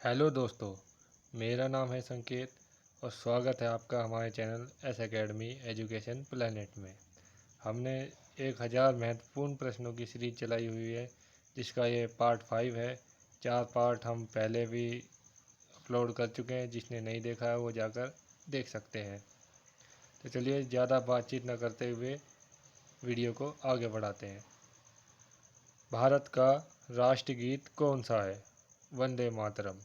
Hello दोस्तों, मेरा नाम है संकेत और स्वागत है आपका हमारे channel S academy education planet में। हमने 1000 महत्वपूर्ण प्रश्नों की सीरीज चलाई हुई है, जिसका ये पार्ट 5 है। 4 पार्ट हम पहले भी अपलोड कर चुके हैं, जिसने नहीं देखा है वो जाकर देख सकते हैं। तो चलिए ज़्यादा बातचीत न करते हुए वीडियो को आगे बढ़ाते हैं। भारत का राष्ट्रगीत कौन सा है? वंदे मातरम।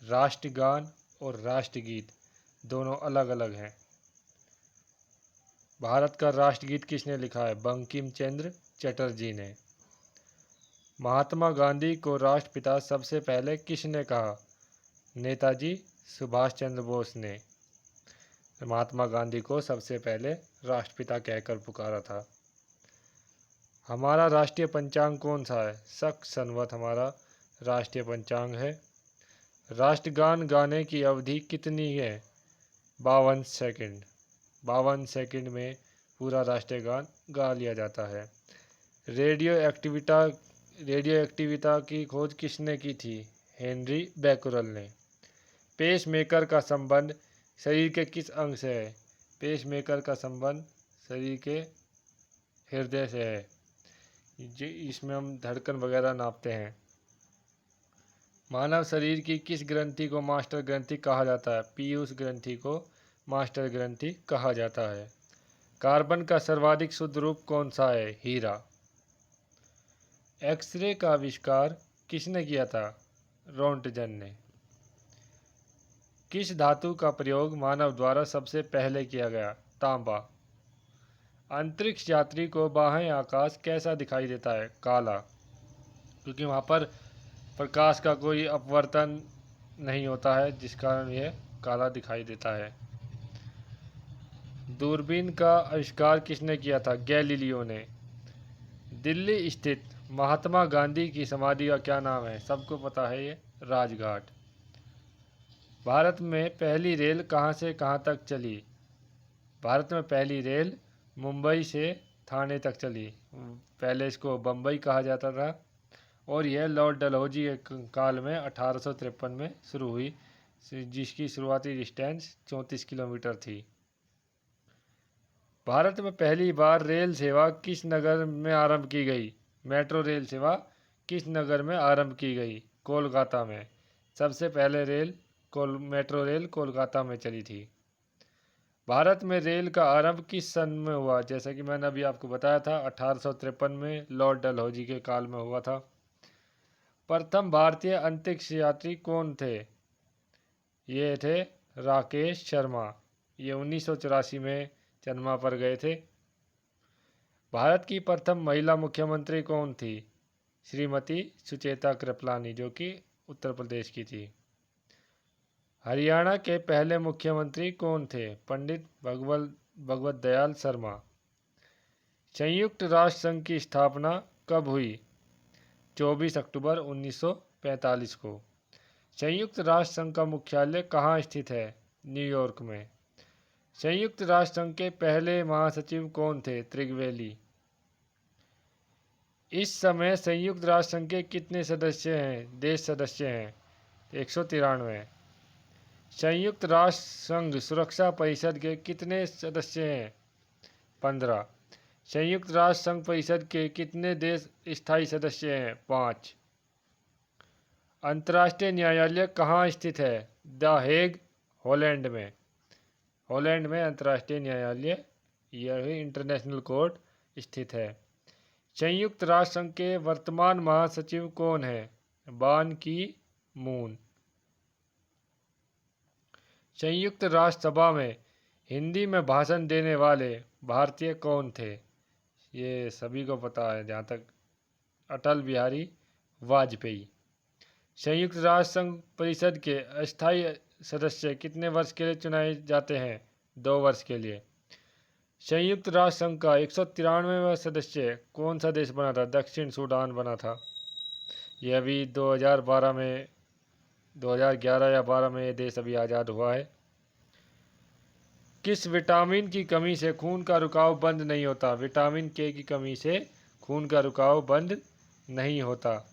राष्ट्रगान और राष्ट्रगीत दोनों अलग अलग हैं। भारत का राष्ट्रगीत किसने लिखा है? बंकिम चंद्र चटर्जी ने। महात्मा गांधी को राष्ट्रपिता सबसे पहले किसने कहा? नेताजी सुभाष चंद्र बोस ने महात्मा गांधी को सबसे पहले राष्ट्रपिता कहकर पुकारा था। हमारा राष्ट्रीय पंचांग कौन सा है? शक संवत हमारा राष्ट्रीय पंचांग है। राष्ट्रगान गाने की अवधि कितनी है? 52 सेकंड। 52 सेकंड में पूरा राष्ट्रीय गान गा लिया जाता है। रेडियो एक्टिविटा की खोज किसने की थी? हेनरी बैकुरल ने। पेस मेकर का संबंध शरीर के किस अंग से है? पेस मेकर का संबंध शरीर के हृदय से है। इसमें हम धड़कन वगैरह नापते हैं। मानव शरीर की किस ग्रंथि को मास्टर ग्रंथि कहा जाता है? पीयूष ग्रंथि को मास्टर ग्रंथि कहा जाता है। कार्बन का सर्वाधिक शुद्ध रूप कौन सा है? हीरा। एक्सरे का आविष्कार किसने किया था? रोंटगन ने। किस धातु का प्रयोग मानव द्वारा सबसे पहले किया गया? तांबा। अंतरिक्ष यात्री को बाह्य आकाश कैसा दिखाई देता है? काला, क्योंकि वहाँ पर प्रकाश का कोई अपवर्तन नहीं होता है, जिस कारण यह काला दिखाई देता है। दूरबीन का आविष्कार किसने किया था? गैलीलियो ने। दिल्ली स्थित महात्मा गांधी की समाधि का क्या नाम है? सबको पता है, ये राजघाट। भारत में पहली रेल कहाँ से कहाँ तक चली? भारत में पहली रेल मुंबई से ठाणे तक चली। पहले इसको बम्बई कहा जाता था और यह लॉर्ड डलहौजी के काल में 1853 में शुरू हुई, जिसकी शुरुआती डिस्टेंस 34 किलोमीटर थी। भारत में पहली बार रेल सेवा किस नगर में आरंभ की गई? मेट्रो रेल सेवा किस नगर में आरंभ की गई? कोलकाता में। सबसे पहले मेट्रो रेल कोलकाता में चली थी। भारत में रेल का आरंभ किस सन में हुआ? जैसा कि मैंने अभी आपको बताया था, 1853 में लॉर्ड डलहौजी के काल में हुआ था। प्रथम भारतीय अंतरिक्ष यात्री कौन थे? ये थे राकेश शर्मा। ये 1984 में चंद्रमा पर गए थे। भारत की प्रथम महिला मुख्यमंत्री कौन थी? श्रीमती सुचेता कृपलानी, जो कि उत्तर प्रदेश की थी। हरियाणा के पहले मुख्यमंत्री कौन थे? पंडित भगवत दयाल शर्मा। संयुक्त राष्ट्र संघ की स्थापना कब हुई? 24 अक्टूबर 1945 को। संयुक्त राष्ट्र संघ का मुख्यालय कहाँ स्थित है? न्यूयॉर्क में। संयुक्त राष्ट्र संघ के पहले महासचिव कौन थे? त्रिगवेली। इस समय संयुक्त राष्ट्र संघ के कितने देश सदस्य हैं? 193। संयुक्त राष्ट्र संघ सुरक्षा परिषद के कितने सदस्य हैं? 15। संयुक्त राष्ट्र संघ परिषद के कितने देश स्थायी सदस्य हैं? 5। अंतर्राष्ट्रीय न्यायालय कहाँ स्थित है? द हेग, हॉलैंड में। हॉलैंड में अंतर्राष्ट्रीय न्यायालय, यह इंटरनेशनल कोर्ट स्थित है। संयुक्त राष्ट्र संघ के वर्तमान महासचिव कौन है? बान की मून। संयुक्त राष्ट्र सभा में हिंदी में भाषण देने वाले भारतीय कौन थे? ये सभी को पता है जहाँ तक, अटल बिहारी वाजपेयी। संयुक्त राष्ट्र संघ परिषद के अस्थायी सदस्य कितने वर्ष के लिए चुनाए जाते हैं? 2 वर्ष के लिए। संयुक्त राष्ट्र संघ का 193वां सदस्य कौन सा देश बना था? दक्षिण सूडान बना था। यह अभी 2011 या 12 में ये देश अभी आज़ाद हुआ है। किस विटामिन की कमी से खून का रुकाव बंद नहीं होता? विटामिन के की कमी से खून का रुकाव बंद नहीं होता।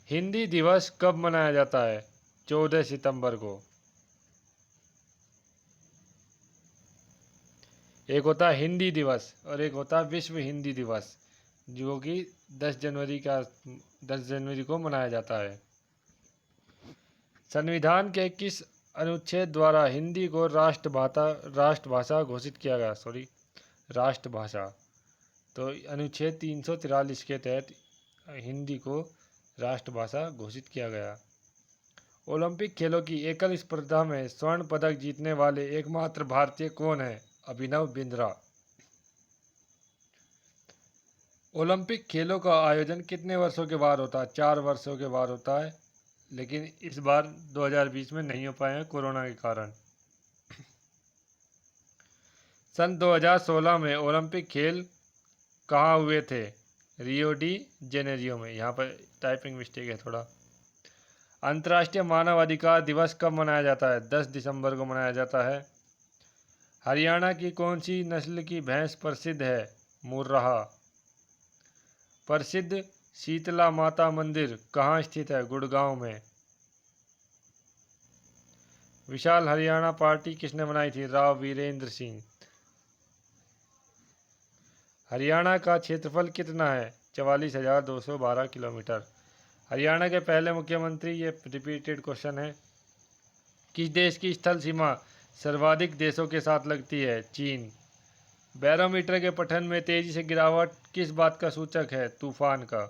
हिंदी दिवस कब मनाया जाता है? 14 सितंबर को। एक होता है हिंदी दिवस और एक होता है विश्व हिंदी दिवस, जो कि 10 जनवरी को मनाया जाता है। संविधान के किस अनुच्छेद द्वारा हिंदी को राष्ट्रभाषा घोषित किया गया? राष्ट्रभाषा। तो अनुच्छेद 343 के तहत हिंदी को राष्ट्रभाषा घोषित किया गया। ओलंपिक खेलों की एकल स्पर्धा में स्वर्ण पदक जीतने वाले एकमात्र भारतीय कौन है? अभिनव बिंद्रा। ओलंपिक खेलों का आयोजन कितने वर्षों के बाद होता है? 4 वर्षों के बाद होता है, लेकिन इस बार 2020 में नहीं हो पाए हैं कोरोना के कारण। सन 2016 में ओलंपिक खेल कहाँ हुए थे? रियो डी जेनेरियो में। यहाँ पर टाइपिंग मिस्टेक है थोड़ा। अंतर्राष्ट्रीय मानव अधिकार दिवस कब मनाया जाता है? 10 दिसंबर को मनाया जाता है। हरियाणा की कौन सी नस्ल की भैंस प्रसिद्ध है? मुर्राह। प्रसिद्ध शीतला माता मंदिर कहाँ स्थित है? गुड़गांव में। विशाल हरियाणा पार्टी किसने बनाई थी? राव वीरेंद्र सिंह। हरियाणा का क्षेत्रफल कितना है? 44,212 किलोमीटर। हरियाणा के पहले मुख्यमंत्री, ये रिपीटेड क्वेश्चन है, किस देश की स्थल सीमा सर्वाधिक देशों के साथ लगती है? चीन। बैरोमीटर के पठन में तेजी से गिरावट किस बात का सूचक है? तूफान का।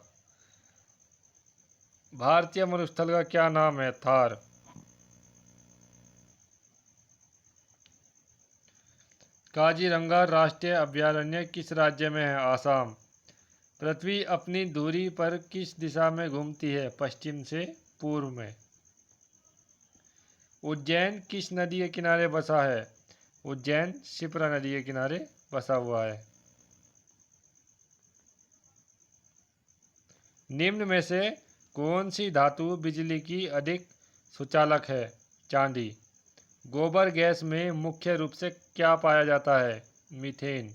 भारतीय मरुस्थल का क्या नाम है? थार। काजीरंगा राष्ट्रीय अभयारण्य किस राज्य में है? आसाम। पृथ्वी अपनी धुरी पर किस दिशा में घूमती है? पश्चिम से पूर्व में। उज्जैन किस नदी के किनारे बसा है? उज्जैन शिप्रा नदी के किनारे बसा हुआ है। निम्न में से कौन सी धातु बिजली की अधिक सुचालक है? चांदी। गोबर गैस में मुख्य रूप से क्या पाया जाता है? मीथेन।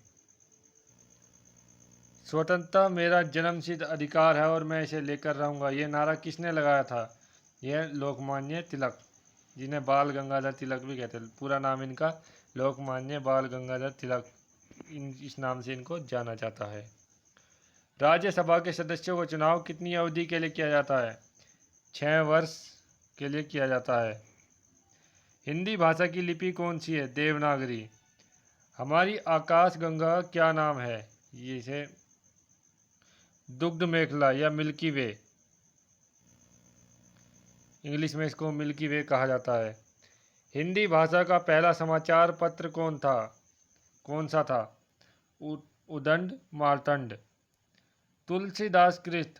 स्वतंत्रता मेरा जन्मसिद्ध अधिकार है और मैं इसे लेकर रहूंगा, ये नारा किसने लगाया था? यह लोकमान्य तिलक, जिन्हें बाल गंगाधर तिलक भी कहते हैं। पूरा नाम इनका लोकमान्य बाल गंगाधर तिलक, इस नाम से इनको जाना जाता है। राज्यसभा के सदस्यों का चुनाव कितनी अवधि के लिए किया जाता है? 6 वर्ष के लिए किया जाता है। हिंदी भाषा की लिपि कौन सी है? देवनागरी। हमारी आकाश गंगा क्या नाम है? ये इसे दुग्ध मेखला या मिल्की वे, इंग्लिश में इसको मिल्की वे कहा जाता है। हिंदी भाषा का पहला समाचार पत्र कौन सा था? उदंड मार्तंड। तुलसीदास कृत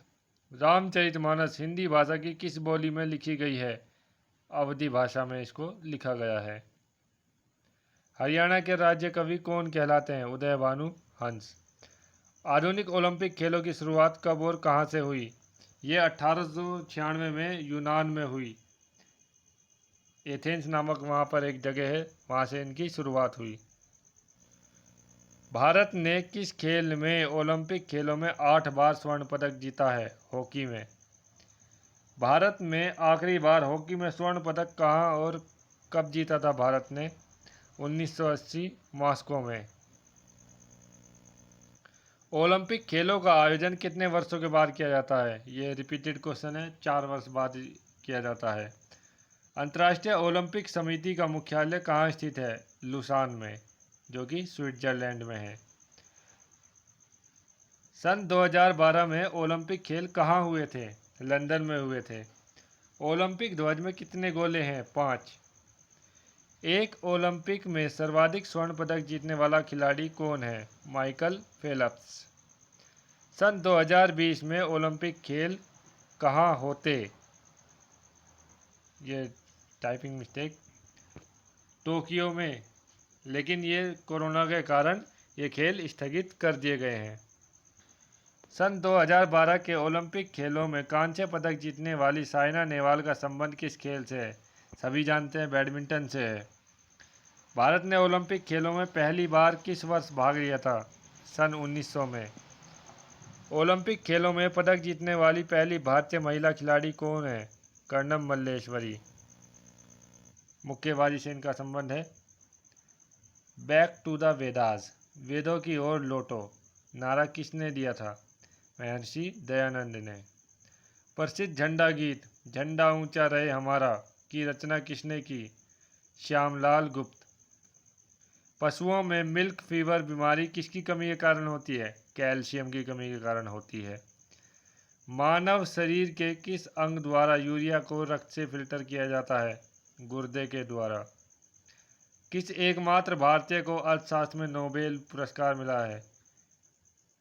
रामचरितमानस हिंदी भाषा की किस बोली में लिखी गई है? अवधी भाषा में इसको लिखा गया है। हरियाणा के राज्य कवि कौन कहलाते हैं? उदय भानु हंस। आधुनिक ओलंपिक खेलों की शुरुआत कब और कहाँ से हुई? ये 1896 में यूनान में हुई। एथेंस नामक वहाँ पर एक जगह है, वहाँ से इनकी शुरुआत हुई। भारत ने किस खेल में ओलंपिक खेलों में 8 बार स्वर्ण पदक जीता है? हॉकी में। भारत में आखिरी बार हॉकी में स्वर्ण पदक कहाँ और कब जीता था भारत ने? 1980 मॉस्को में। ओलंपिक खेलों का आयोजन कितने वर्षों के बाद किया जाता है? ये रिपीटेड क्वेश्चन है, 4 वर्ष बाद किया जाता है। अंतर्राष्ट्रीय ओलंपिक समिति का मुख्यालय कहाँ स्थित है? लुसान में, जो कि स्विट्जरलैंड में है। सन 2012 में ओलंपिक खेल कहाँ हुए थे? लंदन में हुए थे। ओलंपिक ध्वज में कितने गोले हैं? 5। एक ओलंपिक में सर्वाधिक स्वर्ण पदक जीतने वाला खिलाड़ी कौन है? Michael Phelps. सन 2020 में ओलंपिक खेल कहाँ होते? ये टाइपिंग मिस्टेक, टोक्यो में, लेकिन ये कोरोना के कारण ये खेल स्थगित कर दिए गए हैं। सन 2012 के ओलंपिक खेलों में कांस्य पदक जीतने वाली साइना नेहवाल का संबंध किस खेल से है? सभी जानते हैं, बैडमिंटन से है। भारत ने ओलंपिक खेलों में पहली बार किस वर्ष भाग लिया था? सन 1900 में। ओलंपिक खेलों में पदक जीतने वाली पहली भारतीय महिला खिलाड़ी कौन है? कर्णम मल्लेश्वरी। मुक्केबाजी से इनका संबंध है। बैक टू द वेदास, वेदों की ओर लौटो, नारा किसने दिया था? महर्षि दयानंद ने। प्रसिद्ध झंडा गीत झंडा ऊंचा रहे हमारा की रचना किसने की? श्यामलाल गुप्त। पशुओं में मिल्क फीवर बीमारी किसकी कमी के कारण होती है? कैल्शियम की कमी के कारण होती है। मानव शरीर के किस अंग द्वारा यूरिया को रक्त से फिल्टर किया जाता है? गुर्दे के द्वारा। किस एकमात्र भारतीय को अर्थशास्त्र में नोबेल पुरस्कार मिला है?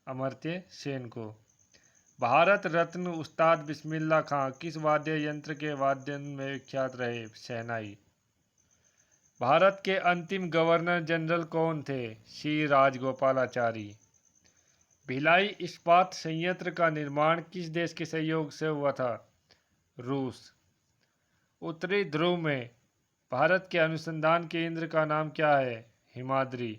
अमर्त्य सेन को। भारत रत्न उस्ताद बिस्मिल्लाह खां किस वाद्य यंत्र के वादन में विख्यात रहे? शहनाई। भारत के अंतिम गवर्नर जनरल कौन थे? श्री राजगोपालाचारी। भिलाई इस्पात संयंत्र का निर्माण किस देश के सहयोग से हुआ था? रूस। उत्तरी ध्रुव में भारत के अनुसंधान केंद्र का नाम क्या है? हिमाद्री।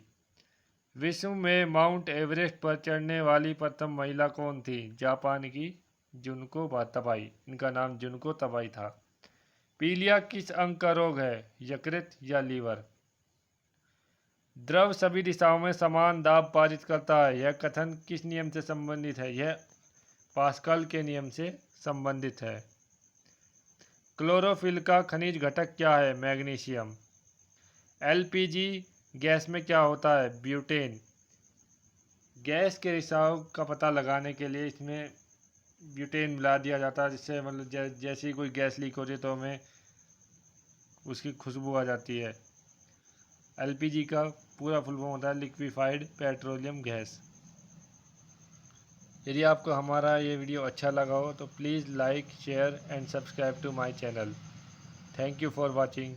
विश्व में माउंट एवरेस्ट पर चढ़ने वाली प्रथम महिला कौन थी? जापान की जुनको तबाई, इनका नाम जुनको तबाई था। पीलिया किस अंग का रोग है? यकृत या लीवर। द्रव सभी दिशाओं में समान दाब पारित करता है, यह कथन किस नियम से संबंधित है? यह पास्कल के नियम से संबंधित है। क्लोरोफिल का खनिज घटक क्या है? मैग्नीशियम। एलपीजी गैस में क्या होता है? ब्यूटेन। गैस के रिसाव का पता लगाने के लिए इसमें ब्यूटेन मिला दिया जाता है, जिससे मतलब जैसे ही कोई गैस लीक होती है तो हमें उसकी खुशबू आ जाती है। एलपीजी का पूरा फुल फॉर्म होता है लिक्विफाइड पेट्रोलियम गैस। यदि आपको हमारा ये वीडियो अच्छा लगा हो तो please like share and subscribe to my channel. Thank you for watching.